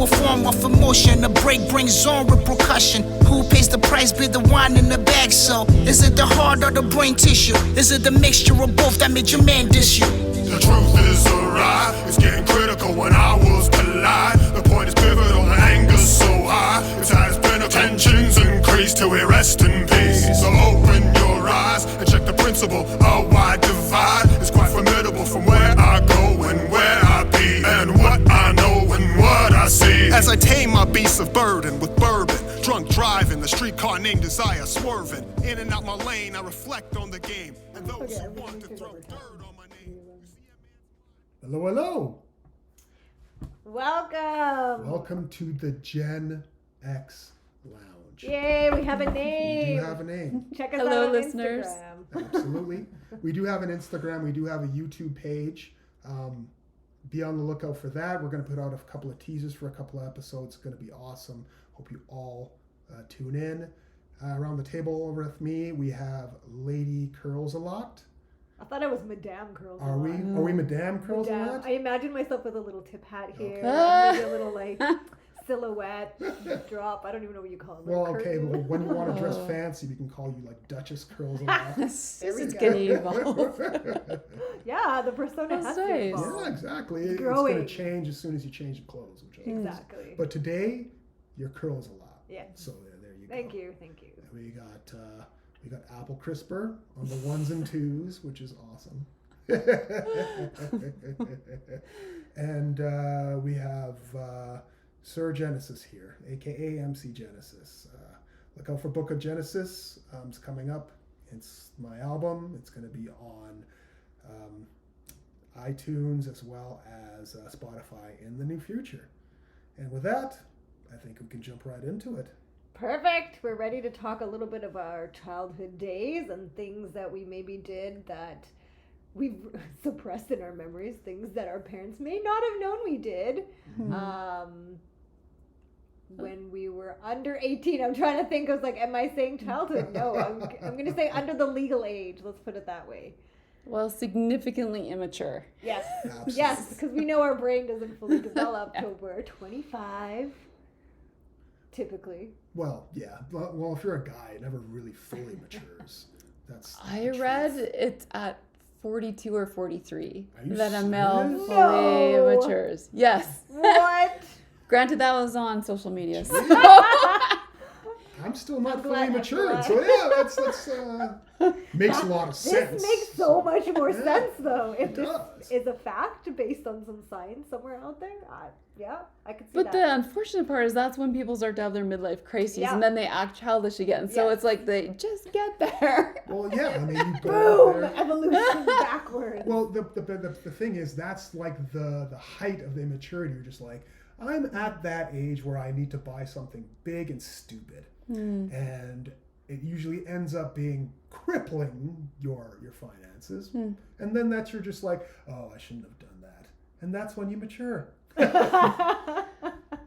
a form of emotion. A break brings on repercussion. Who pays the price? Be the wine in the bag. So, is it the heart or the brain tissue? Is it the mixture of both that made your man diss you? The truth is arrived. It's getting critical when hours collide. The point is pivotal, the anger's so high. It's has been a tensions increase till we rest in peace. So open your eyes and check the principle. A wide divide is quite formidable from where I go and where I be, and what I know and what I see. As I tame my beasts of burden with bourbon, drunk driving, the streetcar named Desire swerving. In and out my lane, I reflect on the game. And those who want to throw dirt on my name. Hello, hello. Welcome. Welcome to the Gen X Lounge. Yay, we have a name. We do have a name. Check us Hello, out on listeners. Instagram. Absolutely. We do have an Instagram. We do have a YouTube page. Be on the lookout for that. We're going to put out a couple of teasers for a couple of episodes. It's going to be awesome. Hope you all tune in. Around the table over with me, we have Lady Curls a Lot. I thought I was Madame Curls. Are we Madame Curls a Lot? I imagine myself with a little tip hat here, Okay. and maybe a little like silhouette drop. I don't even know what you call it. Well, okay, but when you want to dress fancy, we can call you like Duchess Curls a Lot. This There we is go. going to evolve. Yeah, the persona has That's to nice. evolve. Yeah, exactly. It's growing. going to change as soon as you change the clothes, which I love. Exactly. But today, your curls a lot. Yeah. So there you go. Thank you. Thank you. We got apple crisper on the ones and twos, which is awesome. And we have Sir Genesis here, aka MC Genesis. Look out for Book of Genesis. It's coming up. It's my album. It's going to be on iTunes as well as Spotify in the near future. And with that, I think we can jump right into it. Perfect. We're ready to talk a little bit of our childhood days and things that we maybe did that we've suppressed in our memories, things that our parents may not have known we did. When we were under 18. I'm trying to think. I was like, am I saying childhood? No, I'm going to say under the legal age. Let's put it that way. Well, significantly immature. Yes. Absolutely. Yes, because we know our brain doesn't fully develop till we're 25, typically. Well, yeah. Well, if you're a guy, it never really fully matures. That's I the read truth. it's at 42 or 43 Are you that a male serious? fully No. matures. Yes. What? Granted, that was on social media. So. I'm still not I'm fully glad- I'm matured, glad. so yeah, that's makes a lot of sense. This makes so much more Yeah, sense, though. If it this does. is a fact based on some science somewhere out there, I could see But that. the unfortunate part is that's when people start to have their midlife crises Yeah. and then they act childish again. So Yes. it's like they just get there. Well, yeah, I mean, you go out Boom! there. Evolution backwards. Well, the thing is, that's like the height of the immaturity. You're just like, I'm at that age where I need to buy something big and stupid, and it usually ends up being crippling your finances. And then you're just like, oh, I shouldn't have done that. And that's when you mature.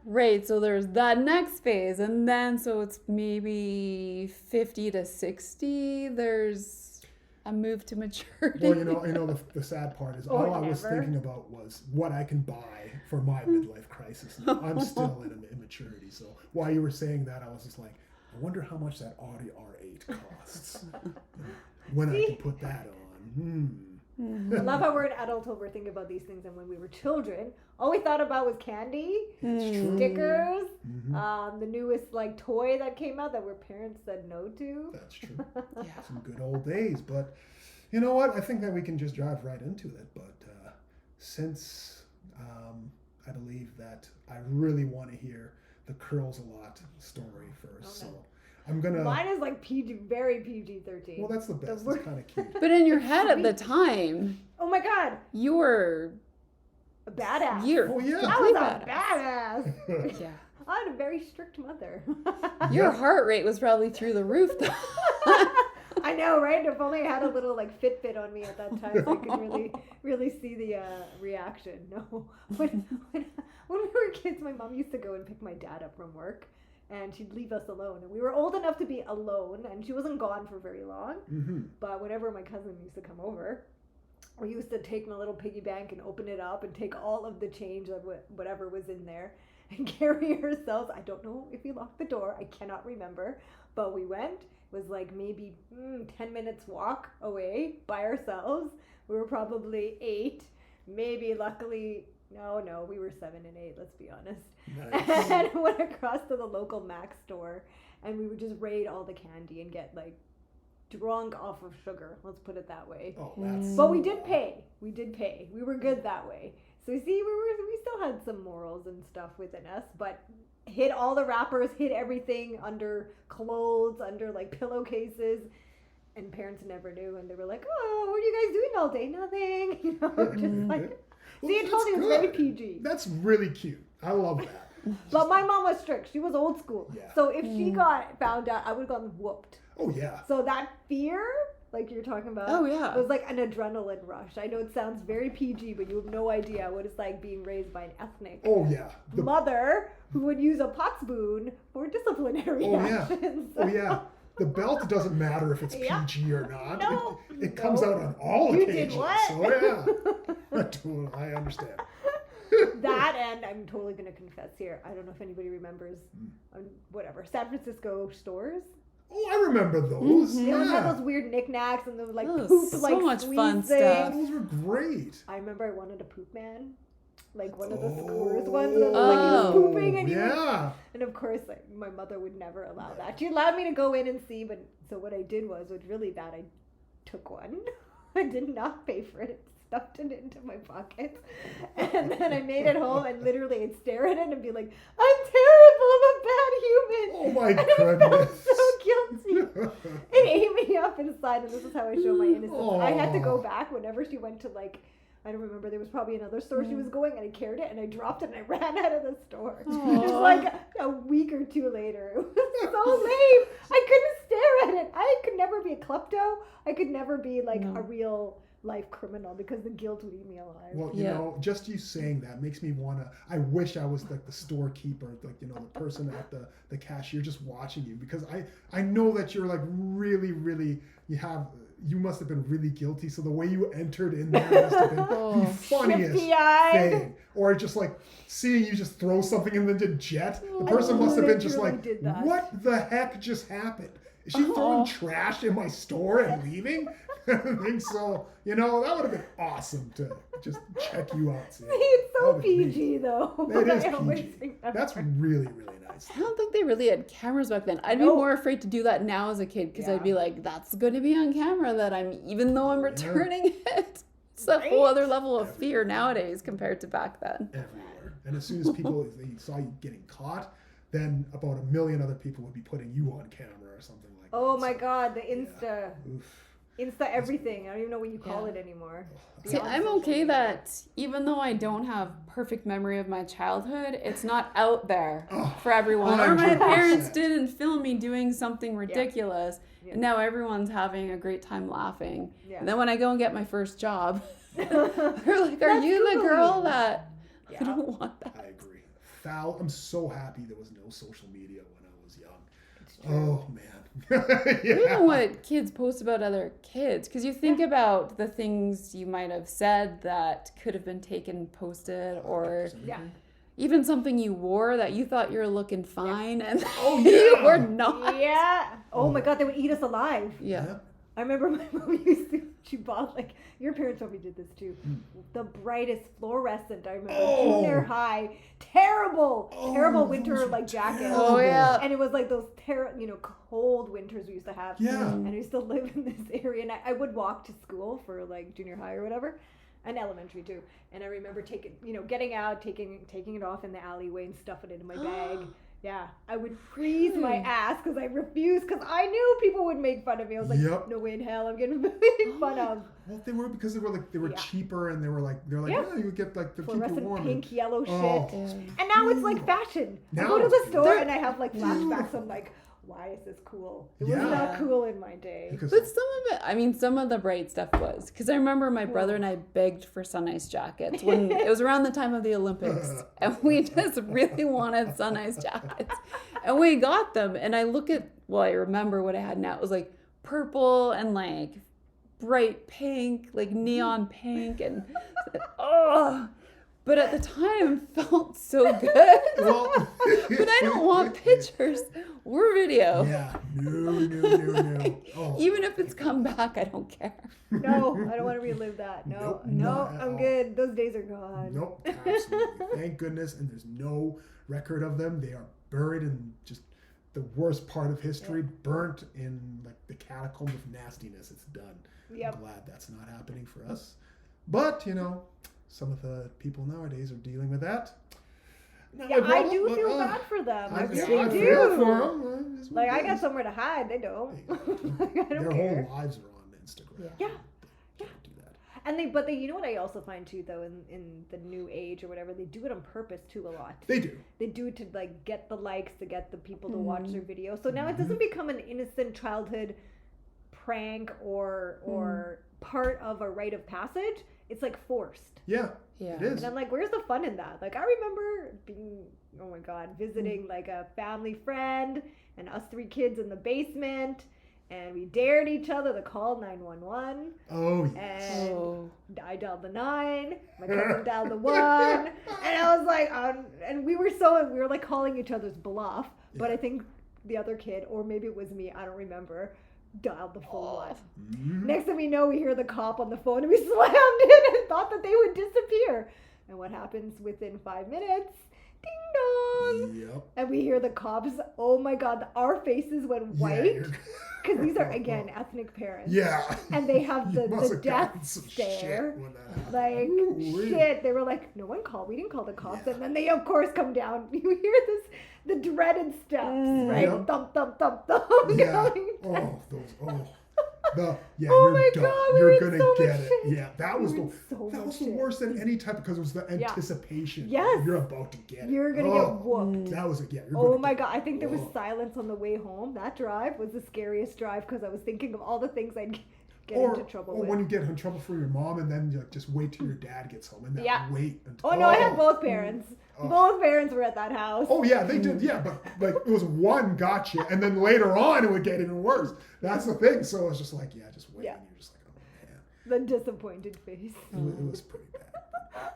Right, so there's that next phase, and then so it's maybe 50 to 60. There's a move to maturity. Well, you know, the sad part is Or all I was never. thinking about was what I can buy for my midlife crisis. Now, I'm still in immaturity, so while you were saying that, I was just like, I wonder how much that Audi R8 costs when I can put that on. I love how we're an adult when we're thinking about these things, and when we were children, all we thought about was candy, stickers, the newest like toy that came out that our parents said no to. That's true. Some good old days, but you know what? I think that we can just drive right into it. But since I believe that I really want to hear the Curls a Lot story first, Okay. so I'm gonna. Mine is like PG, very PG-13. Well, that's the best. word- It's kind of cute. But in your head at the time, Oh my God, you were a badass. Oh yeah. I was Complete a badass. yeah. I had a very strict mother. Your heart rate was probably through the roof though. I know, right? If only I had a little like Fitbit on me at that time, so I could really see the reaction. No, when we were kids, my mom used to go and pick my dad up from work, and she'd leave us alone. And we were old enough to be alone, and she wasn't gone for very long. Mm-hmm. But whenever my cousin used to come over, we used to take my little piggy bank and open it up and take all of the change of whatever was in there. and carry ourselves. I don't know if we locked the door. I cannot remember. But we went. It was like maybe 10 minutes walk away by ourselves. We were probably 8. Maybe luckily, no, we were 7 and 8, let's be honest. Nice. And went across to the local Mac store and we would just raid all the candy and get like drunk off of sugar. Let's put it that way. Oh, that's. But we did pay. We were good that way. So you see, we still had some morals and stuff within us, but hid all the wrappers, hid everything under clothes, under like pillowcases, and parents never knew, and they were like, "Oh, what are you guys doing all day? Nothing." You know, just like. Well, See, I told you it was very PG. That's really cute. I love that. But my mom was strict. She was old school. Yeah. So if she got found out, I would have gotten whooped. Oh yeah. So that fear, like you're talking about, Oh, yeah. was like an adrenaline rush. I know it sounds very PG, but you have no idea what it's like being raised by an ethnic Oh yeah. The- mother who would use a pot spoon for disciplinary Oh yeah. actions. Oh yeah. The belt doesn't matter if it's Yeah. PG or not. No. It comes out on all You occasions. did what? So yeah. I understand. That, and I'm totally going to confess here. I don't know if anybody remembers, whatever, San Francisco stores. Oh, I remember those. They always had Yeah. those weird knicknacks and those like Oh, poop, so like much squeeze fun thing. stuff. Those were great. I remember I wanted a poop man, like one of the Oh. Scores ones. That was, like he was Oh. pooping and he was, Yeah. and of course, like my mother would never allow that. She allowed me to go in and see, but so what I did was really bad. I took one. I did not pay for it. Stuffed it into my pocket, and then I made it home and literally I'd stare at it and be like, "I'm terrible. I'm a bad human." Oh my and I felt goodness. so guilty. It ate me up inside, and this is how I show my innocence. I had to go Aw. back whenever she went to like, I don't remember, there was probably another store she was going, and I carried it and I dropped it and I ran out of the store. It was Aw. like a week or two later. It was so lame. I couldn't stare at it. I could never be a klepto. I could never be like a real life criminal because the guilt would eat me alive. Well, you Yeah. know, just you saying that makes me wanna. I wish I was like the storekeeper, like the person at the cashier, just watching you, because I know that you're like really you must have been really guilty. So the way you entered in there must have been the funniest Shifty-eyed. thing. Or just like seeing you just throw something and then did jet. The I person must have been just literally like, did that. what the heck just happened? Is she throwing trash in my store and leaving? I think so. You know, that would have been awesome to just check you out. See, It's so that would be- PG though. It is I always PG. think That's really nice. I don't think they really had cameras back then. I'd be No. more afraid to do that now as a kid because Yeah. I'd be like, that's going to be on camera that even though I'm returning it. It's a whole Right? other level of fear nowadays compared to back then. Everywhere. And as soon as people they saw you getting caught, then about 1 million other people would be putting you on camera or something like that. Oh my So, God, the Insta. oof. Insta everything. I don't even know what you call it anymore. See, Beyond I'm social okay media. that even though I don't have perfect memory of my childhood, it's not out there for everyone. Or my 100%. parents didn't film me doing something ridiculous, Yeah. and now everyone's having a great time laughing. Yeah. And then when I go and get my first job, they're like, "Are That's you the totally- girl that I Yeah. don't want that?" I agree. Foul. I'm so happy there was no social media when I was young. It's true. Oh man. I yeah. don't know what kids post about other kids, because you think about the things you might have said that could have been taken, posted, or Yeah. even something you wore that you thought you were looking fine and Oh, you yeah. were not. Yeah. Oh my God, they would eat us alive. Yeah. I remember my mom used to, she bought like, your parents probably did this too, the brightest fluorescent, I remember, Oh. junior high, terrible Oh, winter those were like jackets. terrible. Oh, yeah. And it was like those cold winters we used to have. Yeah. And I used to live in this area, and I would walk to school for like junior high or whatever, and elementary too. And I remember getting out, taking it off in the alleyway and stuffing it in my bag. Yeah, I would freeze my ass because I refused, because I knew people would make fun of me. I was like, Yep. no way in hell I'm getting made fun of. Well, they were because they were Yeah. cheaper, and they're like Yeah. oh, you get like to keep you Fluorescent warm. pink, yellow Oh. shit. And now it's like fashion. I Now go to the it's store and I have like flashbacks. beautiful. I'm like, why is this cool? It Yeah. was not cool in my day. Because But some of the bright stuff was, because I remember my brother and I begged for sun ice jackets when it was around the time of the Olympics, and we just really wanted sun ice jackets, and we got them. And I remember what I had now. It was like purple and like bright pink, like neon pink, and But at the time, felt so good. Well, But I don't want pictures or video. Yeah, no. Oh, Even if it's come back, I don't care. No, I don't want to relive that. No, Nope, no, not at I'm all. good. Those days are gone. Nope, absolutely. Thank goodness. And there's no record of them. They are buried in just the worst part of history, burnt in like the catacomb of nastiness. It's done. Yep. I'm glad that's not happening for us. But, some of the people nowadays are dealing with that. Not Yeah, my I problem, do but, feel bad for them. I I really feel for do. them. Like, I got somewhere to hide. They don't. Like, I don't Their care. whole lives are on Instagram. Yeah. They can't do that. And they, you know what I also find too, though, in the new age or whatever, they do it on purpose too a lot. They do. They do it to like get the likes, to get the people to watch their video. So now it doesn't become an innocent childhood prank or part of a rite of passage. It's like forced. Yeah, Yeah. it is. And I'm like, where's the fun in that? Like, I remember being, oh my God, visiting like a family friend and us 3 kids in the basement, and we dared each other to call 911. Oh, yes. And Oh. I dialed the 9, my cousin dialed the 1, and I was like, and we were like calling each other's bluff, but I think the other kid, or maybe it was me, I don't remember, dialed the full one. Mhm. Next thing we know, we hear the cop on the phone, and we slammed in and thought that they would disappear. And what happens within 5 minutes? Ding dong! Yep. And we hear the cops. Oh my God, our faces went Yeah, white you're- because these are again ethnic parents. Yeah. And they have You the must have death gotten some stare. shit when that happened. Like, Ooh-wee. shit. They were like, no one called. We didn't call the cops. Yeah. And then they, of course, come down. You hear the dreaded steps, right? Yep. Thump, thump, thump, thump. Yeah. Going Oh, yeah, Oh you're my done. God, we You're were in gonna so get much it. shit. Yeah, that was We the were in so that much was the shit. worst than any type because it was the Yeah. anticipation. Yes. You're about to get it. You're gonna get whooped. That was You're Oh gonna my get God, I think there was Whoa. silence on the way home. That drive was the scariest drive because I was thinking of all the things I'd get Or into trouble or with. when you get in trouble for your mom and then you just wait till your dad gets home and then Yeah. wait until. Oh no, I had both parents. Both parents were at that house. Oh yeah, they did. Yeah, but like it was one gotcha, and then later on it would get even worse. That's the thing. So it's just like, yeah, just wait. Yeah. And you're just like, oh man, The disappointed face. it was pretty bad.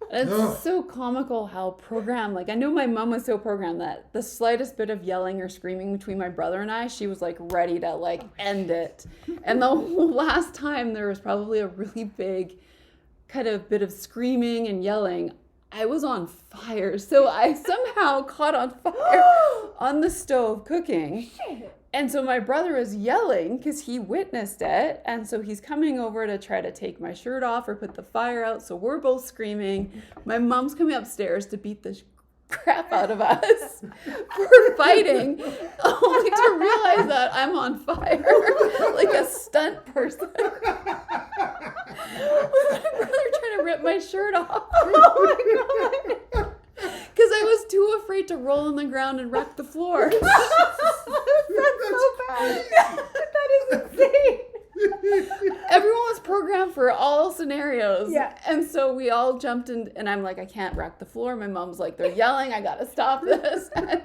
It's Ugh. so comical how programmed, like I know my mom was so programmed that the slightest bit of yelling or screaming between my brother and I, she was like ready to like end it. And the last time there was probably a really big kind of bit of screaming and yelling, I was on fire. So I somehow caught on fire on the stove cooking. Shit. And so my brother is yelling because he witnessed it. And so he's coming over to try to take my shirt off or put the fire out. So we're both screaming. My mom's coming upstairs to beat the crap out of us for fighting, only to realize that I'm on fire like a stunt person. With my brother trying to rip my shirt off. Oh my God. Because I was too afraid to roll on the ground and wreck the floor. That's so bad. That is insane. Everyone was programmed for all scenarios. Yeah. And so we all jumped in, and I'm like, I can't wreck the floor. My mom's like, they're yelling, I gotta stop this. And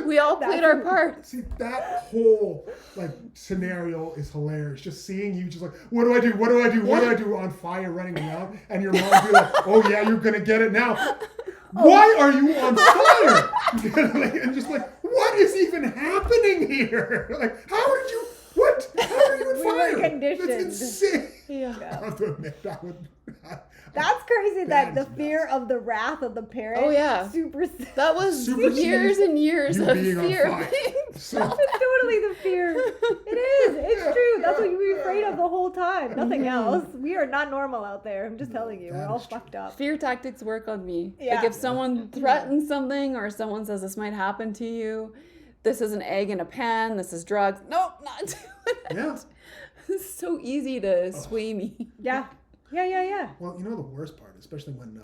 we all played our part. See, that whole like scenario is hilarious. Just seeing you, just like, what do I do? What do I do? What do I do? On fire, running around, and your mom be like, oh yeah, you're gonna get it now. Why are you on fire? And just like, what is even happening here? Like, how did you? What? How are you on We were fire? conditioned. That's insane. Yeah. I have to admit that would. That's crazy That that is the fear nuts. of the wrath of the parent. Oh, yeah. Super. That was Super years and years You of being on fear. fire. So, It's totally the fear. It is. It's Yeah, true. That's yeah, what you were afraid of the whole time. Nothing Mm-hmm. else. We are not normal out there. I'm just telling you. We're that all is true. fucked up. Fear tactics work on me. Yeah. Like if someone threatens something or someone says this might happen to you, this is an egg in a pan, this is drugs. Nope, not doing it. yeah. It's so easy to sway me. Yeah. Yeah. Well, you know the worst part, especially when,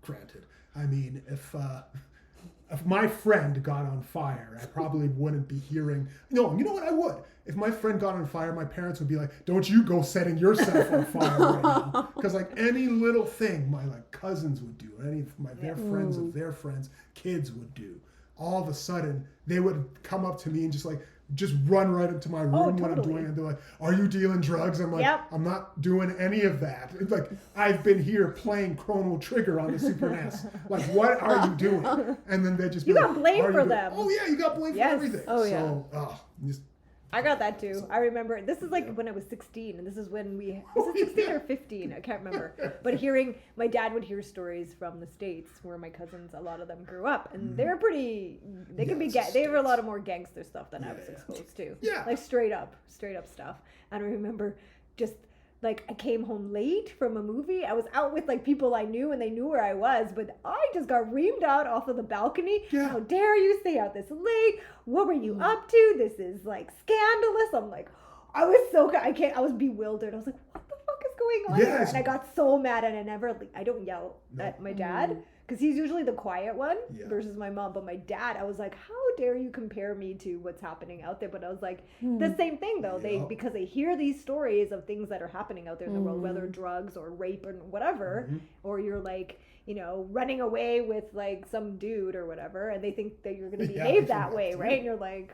granted, I mean, if my friend got on fire, I probably wouldn't be hearing. No, you know what? I would. If my friend got on fire, my parents would be like, "Don't you go setting yourself on fire right now," because like any little thing, my like cousins would do, any of their friends of their friends, kids would do. all of a sudden they would come up to me and just run right into my room when I'm doing it. They're like, "Are you dealing drugs?" I'm like, Yep. "I'm not doing any of that." It's like, I've been here playing Chrono Trigger on the Super NES. Like, what are you doing? And then they just You be got like, blamed "Are for you doing-" them. Oh yeah, you got blamed Yes. for everything. Oh, yeah. So, just I got that too. I remember this is like when I was 16, and this is when was it 16 or 15? I can't remember. But my dad would hear stories from the States where my cousins, a lot of them grew up, and they're pretty. They can be. They have a lot of more gangster stuff than I was exposed to. Yeah. Like straight up stuff. And I remember just. Like, I came home late from a movie. I was out with, like, people I knew, and they knew where I was, but I just got reamed out off of the balcony. Yeah. How dare you stay out this late? What were you up to? This is, like, scandalous. I'm like, I was bewildered. I was like, what the fuck is going on here? And I got so mad, and I don't yell at my dad, because he's usually the quiet one versus my mom. But my dad, I was like, how dare you compare me to what's happening out there? But I was like, the same thing though. Because they hear these stories of things that are happening out there in the world, whether drugs or rape or whatever, or you're like, running away with like some dude or whatever, and they think that you're going to behave that way, right? And you're like,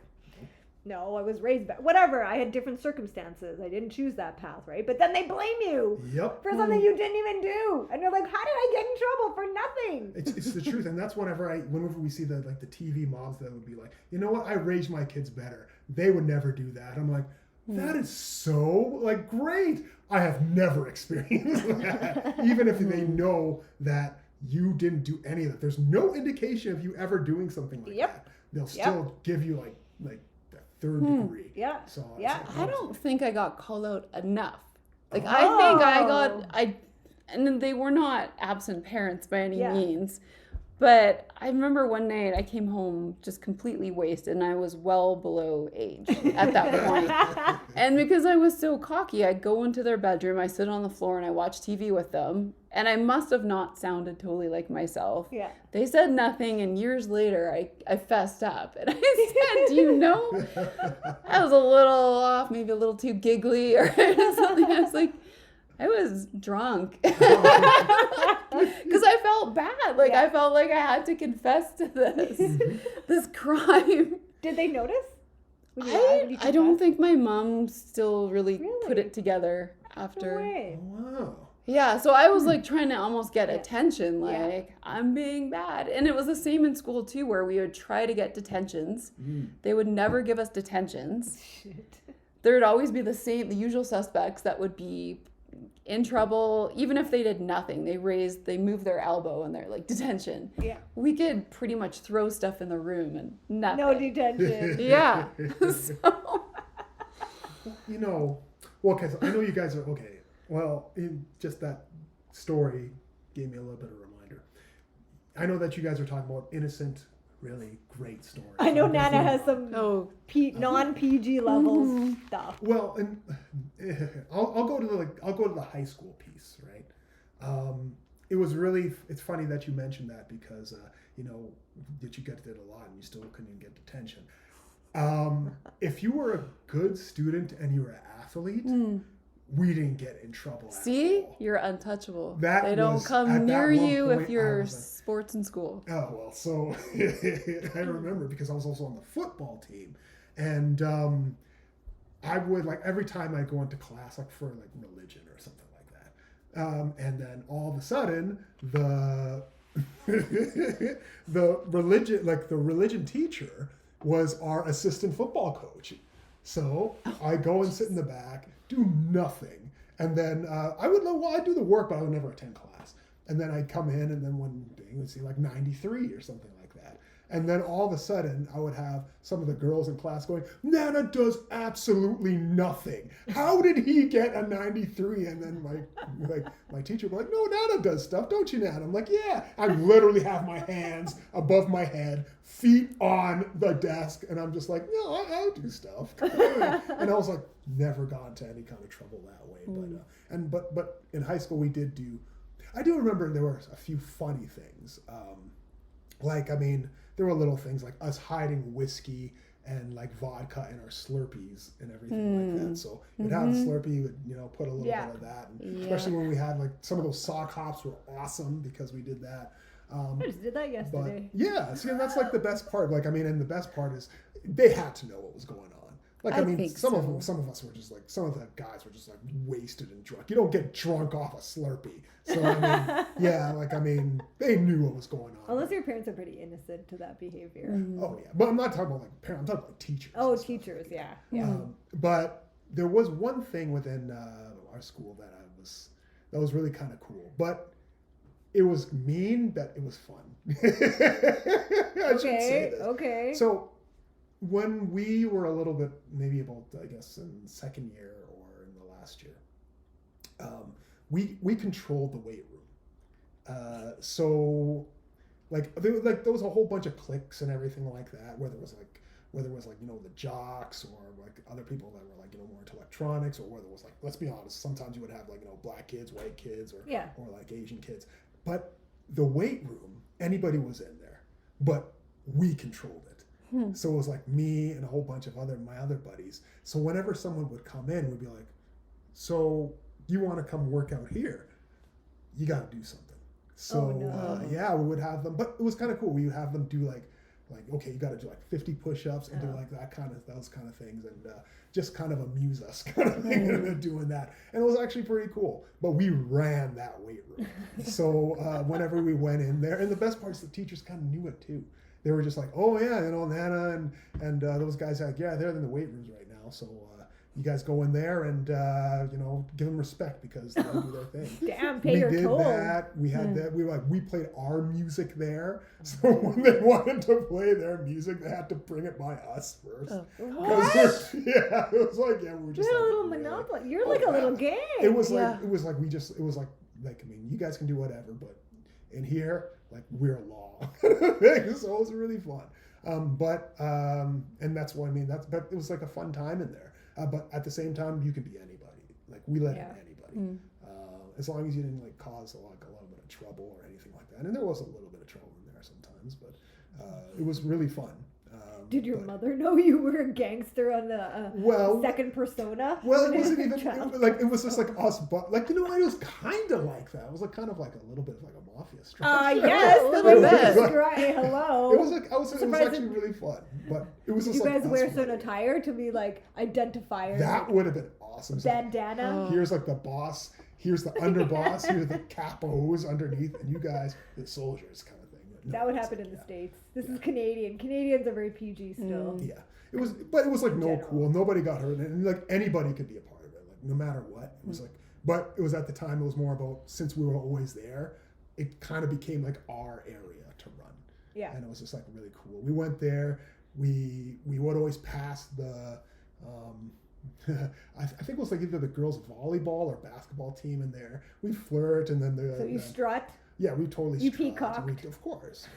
no, I was raised back. Whatever. I had different circumstances. I didn't choose that path, right? But then they blame you for something you didn't even do, and you're like, how did I get in trouble for nothing? It's the truth, and that's whenever we see the TV moms that would be like, you know what, I raised my kids better. They would never do that. I'm like, that is so like great. I have never experienced that, even if they know that you didn't do any of that. There's no indication of you ever doing something like that. They'll still give you like third degree. Yeah. So I don't think I got called out enough. Like I think and they were not absent parents by any means. But I remember one night I came home just completely wasted, and I was well below age at that point. And because I was so cocky, I'd go into their bedroom, I sit on the floor, and I watch TV with them. And I must have not sounded totally like myself. Yeah. They said nothing, and years later, I fessed up. And I said, do you know, I was a little off, maybe a little too giggly or something. I was like, I was drunk. Because I felt bad. Like, I felt like I had to confess to this crime. Did they notice? I don't think my mom still really put it together after. No way. Oh, wow. Yeah, so I was like trying to almost get attention, like I'm being bad. And it was the same in school too, where we would try to get detentions. They would never give us detentions. Shit. There would always be the usual suspects that would be in trouble, even if they did nothing. They moved their elbow and they're like, detention. Yeah. We could pretty much throw stuff in the room and nothing. No detention. Yeah. So. Well, because I know you guys are, okay. Well, just that story gave me a little bit of a reminder. I know that you guys are talking about innocent, really great stories. I know Nana has some non-PG levels stuff. Well, and I'll go to the high school piece, right? It's funny that you mentioned that because that you did a lot and you still couldn't get detention. If you were a good student and you were an athlete. We didn't get in trouble. You're untouchable. They don't come near you if you're sports in school. Oh, well, so I remember because I was also on the football team. And I would, like, every time I go into class, like, for, like, religion or something like that. And then all of a sudden, the religion teacher was our assistant football coach. So I go and sit in the back, do nothing. And then I'd do the work, but I would never attend class. And then I'd come in, and then one day I would see like 93 or something like that. And then all of a sudden, I would have some of the girls in class going, Nana does absolutely nothing. How did he get a 93? And then my teacher would be like, no, Nana does stuff, don't you, Nana? I'm like, yeah. I literally have my hands above my head, feet on the desk, and I'm just like, no, I'll do stuff. And I was like, never got into any kind of trouble that way. But in high school, I do remember there were a few funny things. There were little things like us hiding whiskey and like vodka in our Slurpees and everything like that. So you'd have a Slurpee, you would put a little bit of that. And especially when we had like some of those sock hops were awesome because we did that. I just did that But yesterday. yeah, see, and that's like the best part. Like, I mean, and the best part is they had to know what was going on. Like, I mean, think some of so. them, some of us were just like, some of the guys were just like wasted and drunk. You don't get drunk off a Slurpee. So I mean, yeah, like I mean, they knew what was going on. Unless your parents are pretty innocent to that behavior. Oh yeah, but I'm not talking about like parents. I'm talking about teachers. Oh, and stuff. teachers, yeah. Yeah. But there was one thing within our school that was really kind of cool, but it was mean, but it was fun. I should say this. Okay. So when we were a little bit, maybe about, I guess, in second year or in the last year, we controlled the weight room. So like there was a whole bunch of cliques and everything like that, whether it was like, you know, the jocks or like other people that were like, you know, more into electronics, or whether it was like, let's be honest, sometimes you would have like, you know, black kids, white kids, or like Asian kids. But the weight room, anybody was in there, but we controlled it. So it was like me and a whole bunch of my other buddies. So whenever someone would come in, we'd be like, so you want to come work out here? You got to do something. So yeah, we would have them, but it was kind of cool. We would have them do like, okay, you got to do like 50 push-ups and do like those kind of things, and just kind of amuse us kind of thing, and doing that. And it was actually pretty cool. But we ran that weight room. So whenever we went in there, and the best part is the teachers kind of knew it too. They were just like, oh yeah, you know, Nana and those guys are like, yeah, they're in the weight rooms right now. So you guys go in there and you know, give them respect because they do their thing. Damn, pay We your did toll. that. We had that. We played our music there. So when they wanted to play their music, they had to bring it by us first. What? Yeah, it was like, yeah, we were just You're a like, little really? monopoly. You're like a little gang. It was like Yeah. it was like I mean, you guys can do whatever, but in here, like, we're law. So it was really fun. And that's what I mean. But it was like a fun time in there. But at the same time, you could be anybody. Like, we let in anybody, as long as you didn't like cause a little bit of trouble or anything like that. And there was a little bit of trouble in there sometimes, but it was really fun. Did your mother know you were a gangster on the second persona? Well, it wasn't even it was just like us, but like, you know, it was kind of like that. It was like kind of like a little bit of like a mafia structure. Yes, A little bit. hello. It was like it was actually really fun, but it was just you like guys us wear running. certain attire to be like identifiers. That would have been awesome. So bandana. here's like the boss, here's the underboss, here's the capos underneath, and you guys the soldiers kind of thing. No, That would happen in the States. This is Canadian. Canadians are very PG still. Yeah, it was like no general. cool. Nobody got hurt, and like anybody could be a part of it, like no matter what. It was like, but it was at the time. It was more about, since we were always there, it kind of became like our area to run. Yeah. And it was just like really cool. We went there. We would always pass the. I think it was like either the girls' volleyball or basketball team in there. We flirt, and then So you strut. yeah, we totally You strut. peacocked. Of course.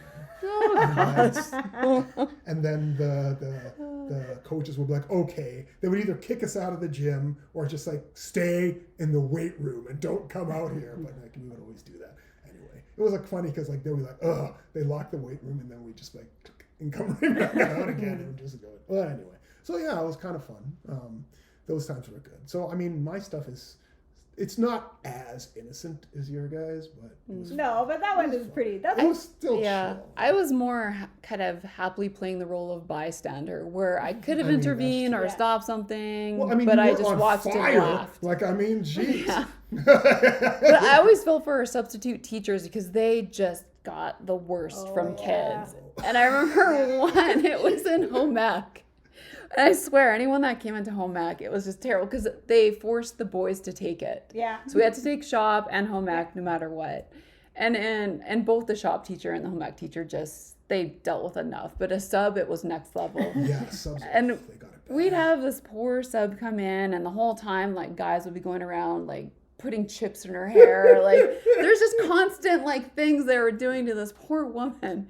Oh, And then the coaches would be like, okay, they would either kick us out of the gym or just like stay in the weight room and don't come out here. But like, we would always do that anyway. It was like funny because like they would be like, ugh, they lock the weight room, and then we just like and come right back out again and just go. Well, anyway, so yeah, it was kind of fun. Those times were good. So I mean, my stuff it's not as innocent as your guys, but it was No, but that one is pretty. That's it was still yeah. chill. I was more kind of happily playing the role of bystander, where I could have I mean, that's intervened or true. stopped something, Well, I mean, but you I were just on watched fire. and laughed. Like, I mean, geez. Yeah. But I always felt for our substitute teachers because they just got the worst from yeah. kids. And I remember one, it was in home ec. And I swear, anyone that came into home ec, it was just terrible because they forced the boys to take it. Yeah. So we had to take shop and home ec no matter what. And both the shop teacher and the home ec teacher they dealt with enough. But a sub, it was next level. Yeah, subs, And they got it bad. We'd have this poor sub come in, and the whole time, like, guys would be going around, like, putting chips in her hair. Like, there's just constant, like, things they were doing to this poor woman.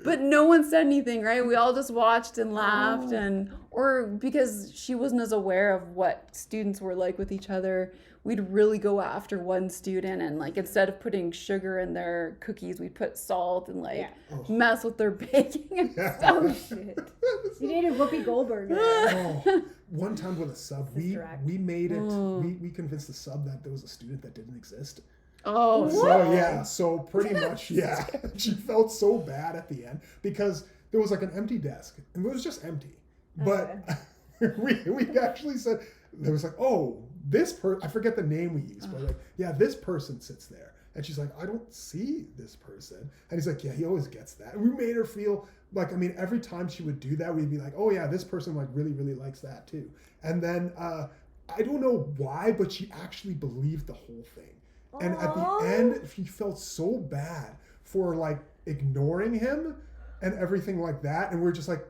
But no one said anything, right? We all just watched and laughed, or because she wasn't as aware of what students were like with each other, we'd really go after one student, and, like, instead of putting sugar in their cookies, we'd put salt and, like, mess with their baking and stuff. Oh shit! You needed Whoopi Goldberg. There. Oh, one time with a sub, Sister Act. we made it. We convinced the sub that there was a student that didn't exist. Oh, So pretty much, she felt so bad at the end because there was like an empty desk and it was just empty. But we actually said, there was like, oh, this I forget the name we used, but like, yeah, this person sits there. And she's like, I don't see this person. And he's like, yeah, he always gets that. And we made her feel like, I mean, every time she would do that, we'd be like, oh yeah, this person like really, really likes that too. And then I don't know why, but she actually believed the whole thing. And at the end, she felt so bad for like ignoring him and everything like that. And we're just like,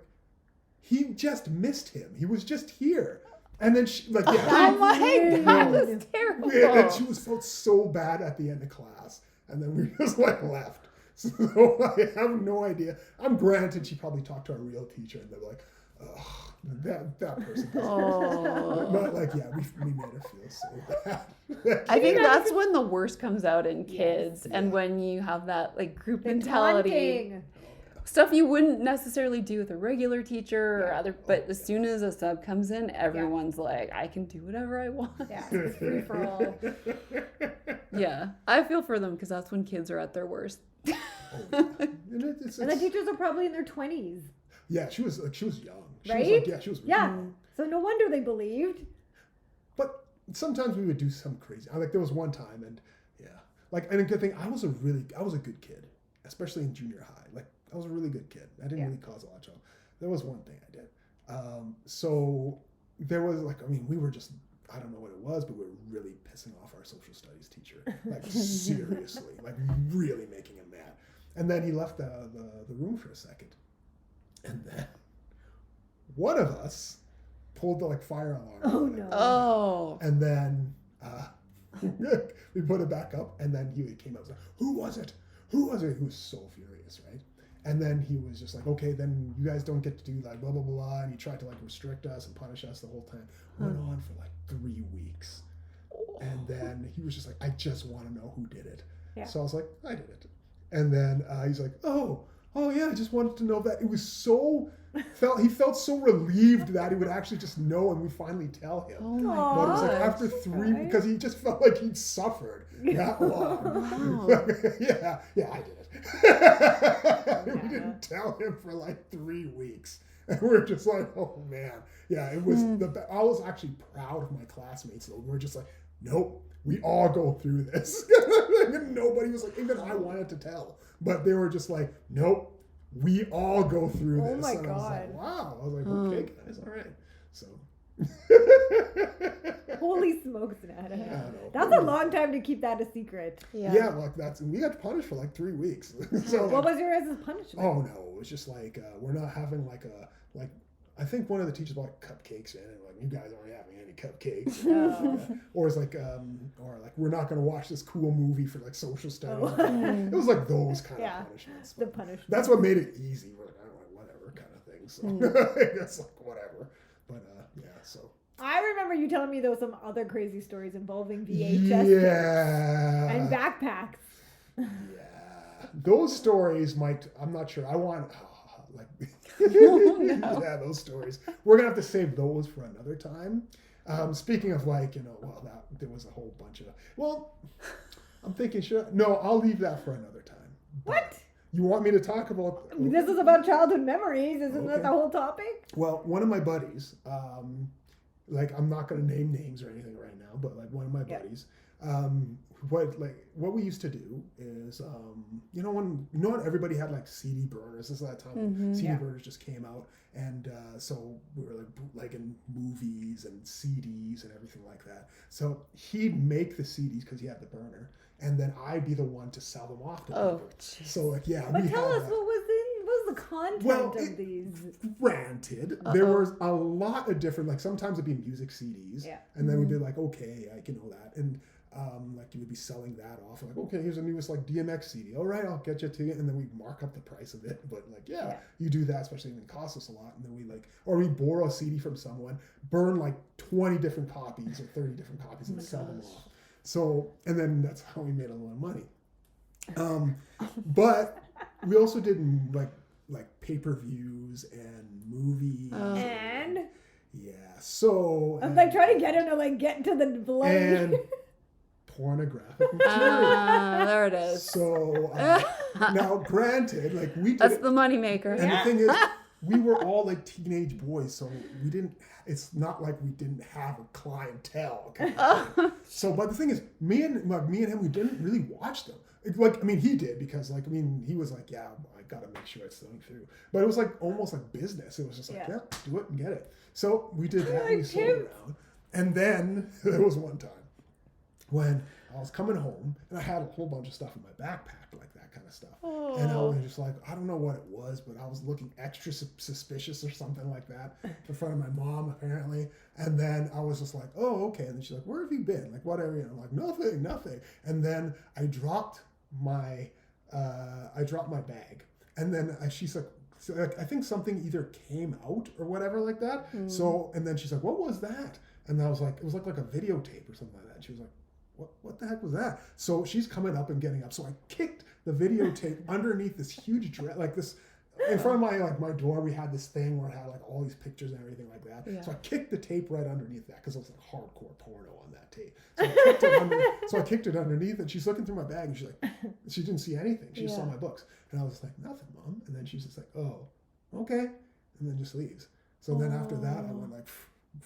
he just missed him. He was just here. And then she, like, oh my God, that was terrible. And she felt so bad at the end of class. And then we just like left. So I have no idea. I'm granted she probably talked to our real teacher and they're like, oh, that person. But like, yeah, we made her feel so bad. I think that's when the worst comes out in kids, and when you have that like group mentality. Taunting. Stuff you wouldn't necessarily do with a regular teacher or other, but as soon as a sub comes in, everyone's like, I can do whatever I want. Yeah, it's free for all. Yeah, I feel for them because that's when kids are at their worst. And the teachers are probably in their 20s. Yeah, she was young. She was Right? she was Yeah. So no wonder they believed. But sometimes we would do some crazy. Like there was one time, and and a good thing, I was a good kid, especially in junior high. Like I was a really good kid. I didn't really cause a lot of trouble. There was one thing I did. So there was like, I mean, we were just, I don't know what it was, but we were really pissing off our social studies teacher. Like seriously, like really making him mad. And then he left the room for a second. And then one of us pulled the like fire alarm. Oh no. Oh. And then we put it back up, and then he came out and was like, who was it? Who was it? He was so furious, right? And then he was just like, okay, then you guys don't get to do like blah, blah, blah. And he tried to like restrict us and punish us the whole time. Went on for like 3 weeks. And then he was just like, I just want to know who did it. Yeah. So I was like, I did it. And then he's like, oh yeah, I just wanted to know that. It was so, he felt so relieved that he would actually just know and we finally tell him. Oh my But it was like God. after 3, because he just felt like he'd suffered that long. Wow. yeah, I did it. We didn't tell him for like 3 weeks. And we're just like, oh man. Yeah, it was, I was actually proud of my classmates though. We're just like, nope, we all go through this. And nobody was like, even I wanted to tell. But they were just like, nope, we all go through this. Oh my and God. I was like, wow. I was like, okay, guys, all right. So. Holy smokes, Nada. I don't know. That's a long time to keep that a secret. Yeah, like we got punished for like 3 weeks. So What was your guys' punishment? oh no, it was just like we're not having like I think one of the teachers brought cupcakes in and like you guys aren't having any cupcakes. Or it's like or like we're not gonna watch this cool movie for like social studies. It was like those kind of punishments. The punishment. That's what made it easy. We're like, I don't know, whatever kind of thing. So it's like whatever. But so I remember you telling me there was some other crazy stories involving VHS and backpacks. Yeah. Those stories might, I'm not sure. I want, yeah, those stories. We're going to have to save those for another time. Speaking of like, there was a whole bunch of, I'm thinking, no, I'll leave that for another time. What? You want me to talk about? This is about childhood memories. Isn't that the whole topic? Well, one of my buddies, like I'm not going to name names or anything right now, but like one of my buddies, what we used to do is, when not everybody had like CD burners. This is that time CD burners just came out, and so we were like bootlegging movies and CDs and everything like that. So he'd make the CDs because he had the burner, and then I'd be the one to sell them off to people. Geez. So like But tell us what was the content of these? Granted, there was a lot of different, like sometimes it'd be music CDs, and then we'd be like, okay, I can know that, and like you would be selling that off, like, okay, here's a newest like DMX CD, all right, I'll get you to it, and then we'd mark up the price of it, but like, you do that, especially when it costs us a lot, and then we borrow a CD from someone, burn like 20 different copies or 30 different copies and sell them off. So, and then that's how we made a lot of money. But we also did like pay-per-views and movies. And so I'm like trying to get him to like get to the blood. And pornographic material. There it is. So now, granted, like we did, That's the moneymaker. and the thing is, we were all like teenage boys, so we didn't. It's not like we didn't have a clientele. So, but the thing is, me and him, we didn't really watch them. Like, I mean, he did because, like, I mean, he was like, yeah, I gotta make sure it's going through. But it was like almost like business. It was just like, yeah, do it and get it. So we did that. We sold around, and then there was one time when I was coming home and I had a whole bunch of stuff in my backpack, like that kind of stuff. And I was just like, I don't know what it was, but I was looking extra suspicious or something like that in front of my mom, apparently. And then I was just like, oh, okay. And then she's like, where have you been? Like, whatever. And I'm like, nothing. And then I dropped my bag. And then she's like, I think something either came out or whatever like that. So, and then she's like, what was that? And I was like, it was like a videotape or something like that. And she was like, what the heck was that? So she's coming up and getting up. So I kicked the videotape underneath this huge dress, like this, in front of my door. We had this thing where it had like all these pictures and everything like that. Yeah. So I kicked the tape right underneath that because it was like hardcore porno on that tape. So I kicked it underneath, and she's looking through my bag, and she's like, she didn't see anything. She just saw my books, and I was like, nothing, Mom. And then she's just like, oh, okay, and then just leaves. So then after that, I went like,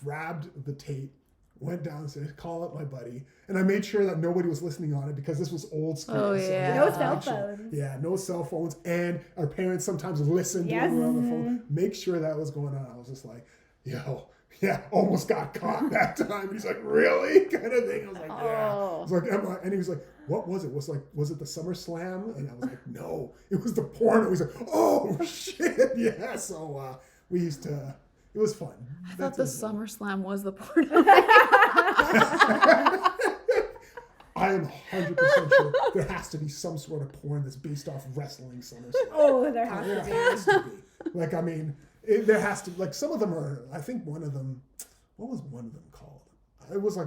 grabbed the tape, went downstairs, called up my buddy, and I made sure that nobody was listening on it because this was old school. Oh, yeah. No cell phones. Yeah, no cell phones, and our parents sometimes listened to them on the phone. Make sure that was going on. I was just like, yo, yeah, almost got caught that time. And he's like, really? Kind of thing. I was like, yeah. I was like, Emma, and he was like, what was it? Was it the SummerSlam? And I was like, no, it was the porno. He's like, oh shit, yeah. So we used to. It was fun. I thought the SummerSlam was the porno. I am 100% sure there has to be some sort of porn that's based off wrestling SummerSlam. Oh, there has to be. There has to be. Like, I mean, there has to. Like, some of them are. I think one of them. What was one of them called? It was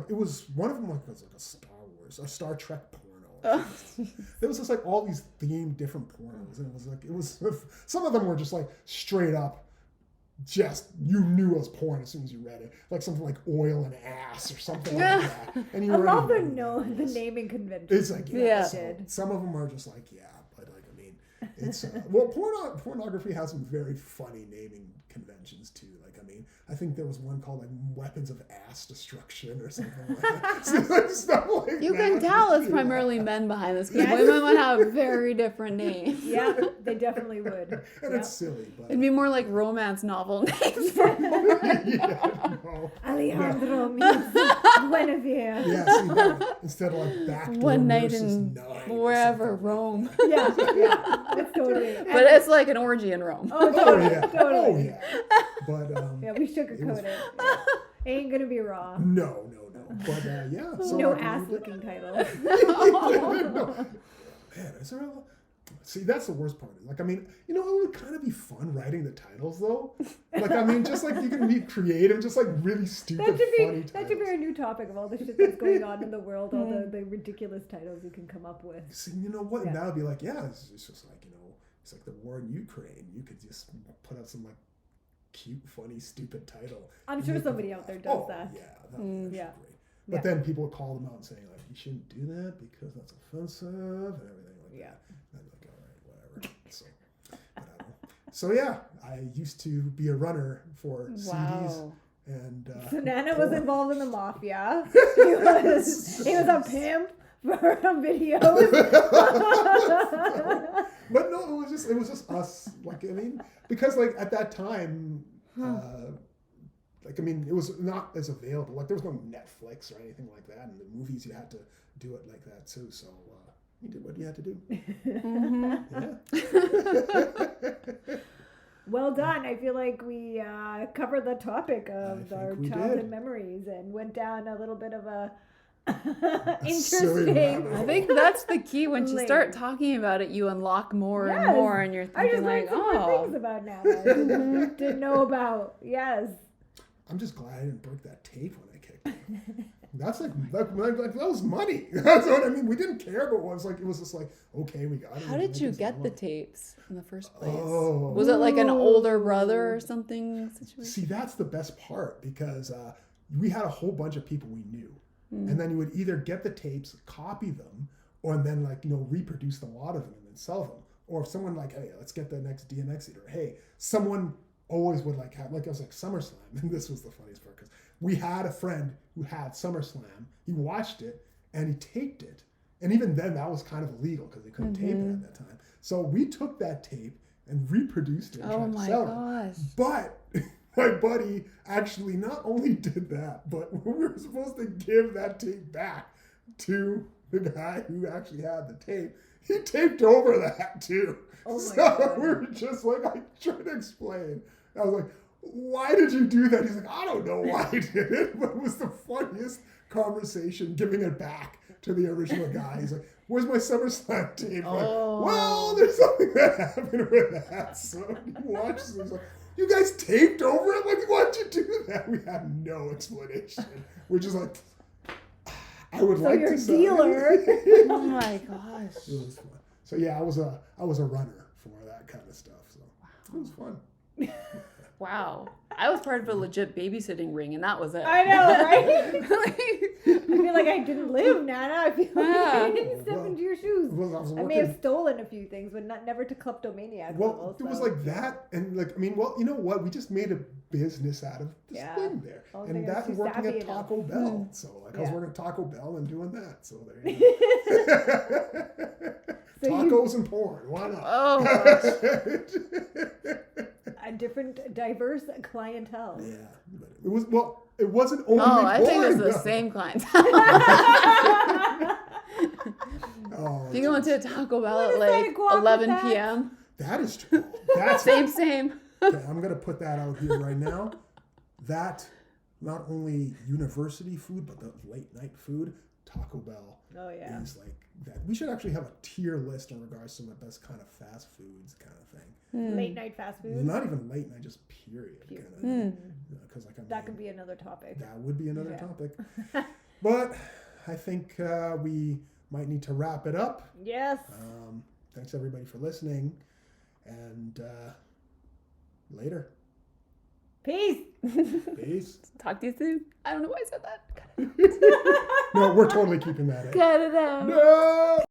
one of them was like a Star Trek porno. There was just like all these themed different pornos, and it was some of them were just like straight up. Just you knew it was porn as soon as you read it, like something like oil and ass or something like that. And you I love the naming convention. It's like so some of them are just like but like I mean, it's well, pornography has some very funny naming conventions too. Like I mean, I think there was one called like weapons of ass destruction or something like that. Stuff like you can tell it's primarily men behind this because women would have very different names. Yeah, they definitely would. And it's silly, but it'd be more like romance novel names. Alejandro means Guinevere. Yeah, see that instead of like back one night in wherever Rome. Yeah, that's totally. But it's like an orgy in Rome. Oh, totally. Oh yeah. But yeah, we sugarcoat it. Ain't gonna be raw. No. But yeah. So no ass-looking title. No. Man, is there a... See, that's the worst part. Like, I mean, it would kind of be fun writing the titles, though. Like, I mean, just like you can be creative, just like really stupid, funny titles. That should be our new topic of all the shit that's going on in the world, all the ridiculous titles you can come up with. See, you know what? Yeah. That would be like, it's just like, it's like the war in Ukraine. You could just put out some like cute, funny, stupid title. I'm sure somebody out there does that. Yeah, that would be great. But then people would call them out and saying like, you shouldn't do that because that's offensive and everything like that. And I'd be like, all right, whatever. So, but I don't know. So yeah, I used to be a runner for CDs. And so Nana was involved in the mafia. He was a pimp for videos. But no, it was just us. Like, I mean, because like at that time, like, I mean, it was not as available. Like, there was no Netflix or anything like that. And the movies, you had to do it like that too. So you did what you had to do. Yeah. Well done. I feel like we covered the topic of our childhood memories and went down a little bit of a interesting. I think that's the key. Once you start talking about it, you unlock more and more, and you're thinking like, more things about Nana I didn't know about. Yes. I'm just glad I didn't break that tape when I kicked it. That's like that was money. That's what I mean. We didn't care, but it was just like, okay, we got it. How did you get the tapes in the first place? Was it like an older brother or something situation? See, that's the best part because we had a whole bunch of people we knew. and then you would either get the tapes, copy them, or then like, you know, reproduce a lot of them and then sell them. Or if someone like, hey, let's get the next DMX theater. Hey, someone always would like have, like I was like SummerSlam, and this was the funniest part because we had a friend who had SummerSlam. He watched it and he taped it, and even then that was kind of illegal because they couldn't tape it at that time. So we took that tape and reproduced it and tried to sell it. But my buddy actually not only did that, but when we were supposed to give that tape back to the guy who actually had the tape, he taped over that too. Oh my so God. we were just like, I tried to explain. I was like, why did you do that? He's like, I don't know why I did it, but it was the funniest conversation giving it back to the original guy. He's like, where's my SummerSlam tape? I'm like, well, there's something that happened with that. So he watches it. He's like, you guys taped over it? Like, why'd you do that? We had no explanation. We're just like, I would like you're to a sell dealer. it. Oh my gosh. It was fun. So yeah, I was a runner for that kind of stuff. So it was fun. Wow. I was part of a legit babysitting ring, and that was it. I know, right? Like, I feel like I didn't live, Nana. I feel like I didn't step Well, into your shoes. Well, I was I may have stolen a few things, but never to kleptomaniac Well, level. it was so. like that, and like, I mean, well, you know what? We just made a business out of this Yeah. thing there, I don't and think I was that too working savvy at Taco Bell. So like, I was Yeah. working at Taco Bell and doing that. So there you go. So Tacos and porn. Why not? oh gosh. a different, diverse clientele. Yeah, but it was it wasn't only Oh, I think porn, it's the though. same client. Oh, If you go into a Taco Bell What at is that, like a guac with 11 that? p.m., that is true. That's same. Okay, I'm gonna put that out here right now. That not only university food, but the late night food, Taco Bell Oh yeah. is like that. We should actually have a tier list in regards to the best kind of fast foods kind of thing. Late night fast food. Not even late night, just period. Kind of, because like I mean, That could be another topic. that would be another Yeah. topic. But I think we might need to wrap it up. Yes. Thanks everybody for listening, and later. Peace. Peace. Talk to you soon. I don't know why I said that. No, we're totally keeping that in. Cut it out. No!